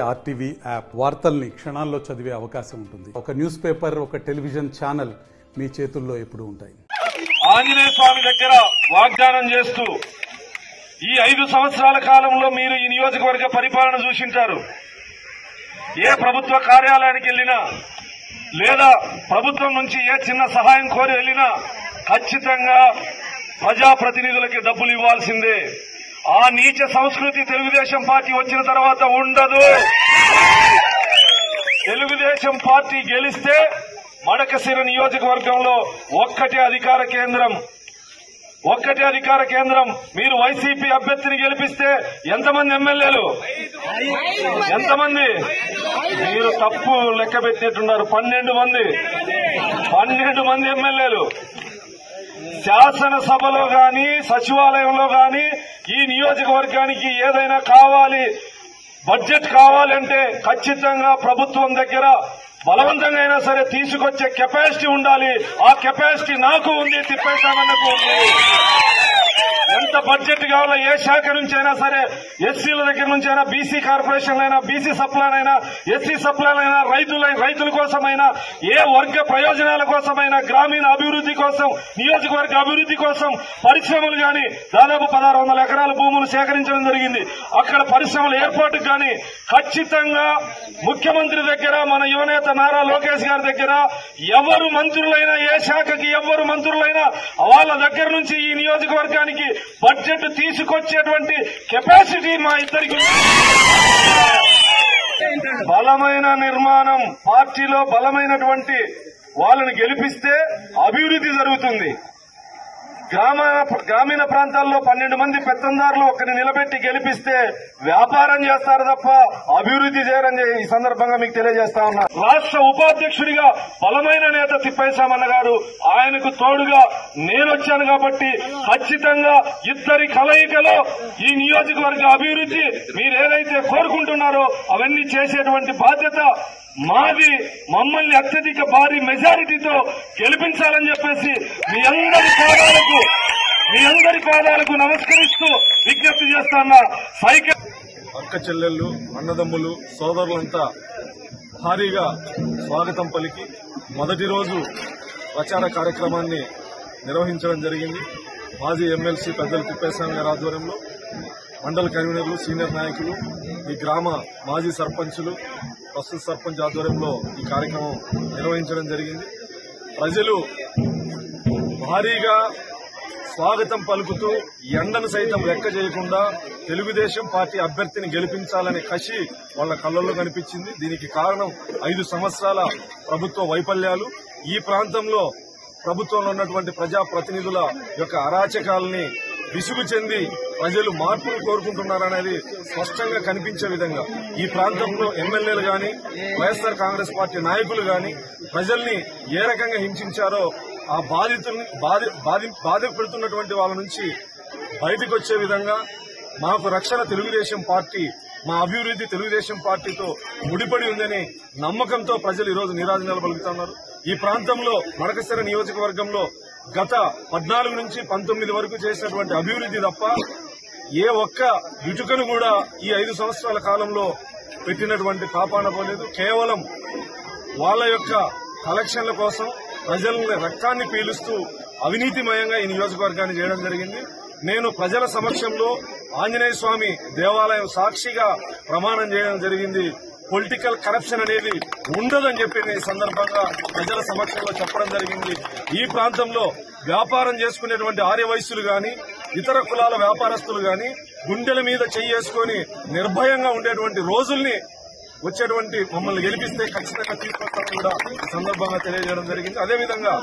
RTV app వార్తల్ని క్షణాల్లో చదివే అవకాశం ఉంటుంది. ఒక న్యూస్ పేపర్, ఒక టెలివిజన్ ఛానల్ మీ చేతుల్లో ఎప్పుడూ ఉంటాయి. ఆంజనేయ స్వామి దగ్గర వాగ్దానం చేస్తూ ఈ 5 సంవత్సరాల కాలంలో మీరు ఈ నియోజకవర్గ పరిపాలన చూసింటారు. ఏ ప్రభుత్వ కార్యాలయానికి వెళ్ళినా లేదా ప్రభుత్వం నుంచి ఏ చిన్న సహాయం కోరి వెళ్ళినా ఖచ్చితంగా ప్రజాప్రతినిధులకి డబ్బులు ఇవ్వాల్సిందే. ఆ నీచ సంస్కృతి తెలుగుదేశం పార్టీ వచ్చిన తర్వాత ఉండదు. తెలుగుదేశం పార్టీ గెలిస్తే మడకశిర నియోజకవర్గంలో ఒక్కటే అధికార కేంద్రం. మీరు వైసీపీ అభ్యర్థిని గెలిపిస్తే ఎంతమంది ఎమ్మెల్యేలు, ఎంతమంది? మీరు తప్పు లెక్క పెట్టినట్టున్నారు. 12 మంది ఎమ్మెల్యేలు. శాసనసభలో గాని సచివాలయంలో గాని ఈ నియోజకవర్గానికి ఏదైనా కావాలి, బడ్జెట్ కావాలంటే ఖచ్చితంగా ప్రభుత్వం దగ్గర బలవంతంగా అయినా సరే తీసుకొచ్చే కెపాసిటీ ఉండాలి. ఆ కెపాసిటీ నాకు ఉంది, తిప్పేశామన్నకు ఉంది. ఎంత బడ్జెట్ కావాలో ఏ శాఖ నుంచి అయినా సరే, ఎస్సీల దగ్గర నుంచి అయినా, బీసీ కార్పొరేషన్లైనా, బీసీ సప్లైనైనా, ఎస్సీ సప్లైనైనా, రైతుల కోసమైనా, ఏ వర్గ ప్రయోజనాల కోసమైనా, గ్రామీణ అభివృద్ధి కోసం, నియోజకవర్గ అభివృద్ధి కోసం, పరిశ్రమలు గాని దాదాపు 1600 ఎకరాల భూములు సేకరించడం జరిగింది. అక్కడ పరిశ్రమల ఏర్పాటుకు గాని ఖచ్చితంగా ముఖ్యమంత్రి దగ్గర, మన యువనేత నారా లోకేష్ గారి దగ్గర ఎవరు మంత్రులైనా, ఏ శాఖకి ఎవరు మంత్రులైనా వాళ్ళ దగ్గర నుంచి ఈ నియోజకవర్గానికి బడ్జెట్ తీసుకొచ్చేటువంటి కెపాసిటీ మా ఇద్దరికి. బలమైన నిర్మాణం, పార్టీలో బలమైనటువంటి వాళ్ళని గెలిపిస్తే అభివృద్ధి జరుగుతుంది. గ్రామీణ ప్రాంతాల్లో 12 మంది పెత్తందారులు ఒకరిని నిలబెట్టి గెలిపిస్తే వ్యాపారం చేస్తారు తప్ప అభివృద్ధి చేయరని ఈ సందర్భంగా మీకు తెలియజేస్తా ఉన్నా. రాష్ట్ర ఉపాధ్యక్షుడిగా బలమైన నేత తిప్పేశామన్న గారు, ఆయనకు తోడుగా నేనొచ్చాను కాబట్టి ఖచ్చితంగా ఇద్దరి కలయికలో ఈ నియోజకవర్గ అభివృద్ధి మీరు ఏదైతే కోరుకుంటున్నారో అవన్నీ చేసేటువంటి బాధ్యత మాది. మమ్మల్ని అత్యధిక భారీ మెజారిటీతో గెలిపించాలని చెప్పేసి మీ అందరి పాదాలకు నమస్కరిస్తూ విజ్ఞప్తి చేస్తున్నా. అక్క చెల్లెళ్లు, అన్నదమ్ములు, సోదరులంతా భారీగా స్వాగతం పలికి మొదటి రోజు ప్రచార కార్యక్రమాన్ని నిర్వహించడం జరిగింది. మాజీ ఎమ్మెల్సీ పెద్దలు తిప్పేస్వామి గారి ఆధ్వర్యంలో మండల కన్వీనర్లు, సీనియర్ నాయకులు, ఈ గ్రామ మాజీ సర్పంచులు, ప్రస్తుత సర్పంచ్ ఆధ్వర్యంలో ఈ కార్యక్రమం నిర్వహించడం జరిగింది. ప్రజలు భారీగా స్వాగతం పలుకుతూ ఎండను సైతం లెక్క చేయకుండా తెలుగుదేశం పార్టీ అభ్యర్థిని గెలిపించాలనే కసి వాళ్ల కళ్లలో కనిపించింది. దీనికి కారణం 5 సంవత్సరాల ప్రభుత్వ వైఫల్యాలు. ఈ ప్రాంతంలో ప్రభుత్వంలో ఉన్నటువంటి ప్రజాప్రతినిధుల యొక్క అరాచకాలని విసుగు చెంది ప్రజలు మార్పును కోరుకుంటున్నారనేది స్పష్టంగా కనిపించే విధంగా ఈ ప్రాంతంలో ఎమ్మెల్యేలు గాని, వైఎస్ఆర్ కాంగ్రెస్ పార్టీ నాయకులు గాని ప్రజల్ని ఏ రకంగా హింసించారో ఆ బాధపెడుతున్నటువంటి వాళ్ళ నుంచి బయటకు వచ్చే విధంగా మాకు రక్షణ తెలుగుదేశం పార్టీ, మా అభివృద్ధి తెలుగుదేశం పార్టీతో ముడిపడి ఉందని నమ్మకంతో ప్రజలు ఈరోజు నీరాజనాలు పలుకుతున్నారు. ఈ ప్రాంతంలో మడకశిర నియోజకవర్గంలో గత 14 నుంచి 19 వరకు చేసినటువంటి అభివృద్ధి తప్ప ఏ ఒక్క ఇటుకను కూడా ఈ 5 సంవత్సరాల కాలంలో పెట్టినటువంటి పాపాన పోలేదు. కేవలం వాళ్ళ యొక్క కలెక్షన్ల కోసం ప్రజల రక్తాన్ని పీలుస్తూ అవినీతిమయంగా ఈ నియోజకవర్గాన్ని చేయడం జరిగింది. నేను ప్రజల సమక్షంలో ఆంజనేయ స్వామి దేవాలయం సాక్షిగా ప్రమాణం చేయడం జరిగింది. పొలిటికల్ కరప్షన్ అనేది ఉండదని చెప్పి ఈ సందర్భంగా ప్రజల సమక్షంలో చెప్పడం జరిగింది. ఈ ప్రాంతంలో వ్యాపారం చేసుకునేటువంటి ఆర్యవైశ్యులు గాని, ఇతర కులాల వ్యాపారస్తులు గాని గుండెల మీద చెయ్యేసుకుని నిర్భయంగా ఉండేటువంటి రోజుల్ని వచ్చేటువంటి మమ్మల్ని గెలిపిస్తే ఖచ్చితంగా తీసుకొస్తామని కూడా ఈ సందర్భంగా తెలియజేయడం జరిగింది. అదేవిధంగా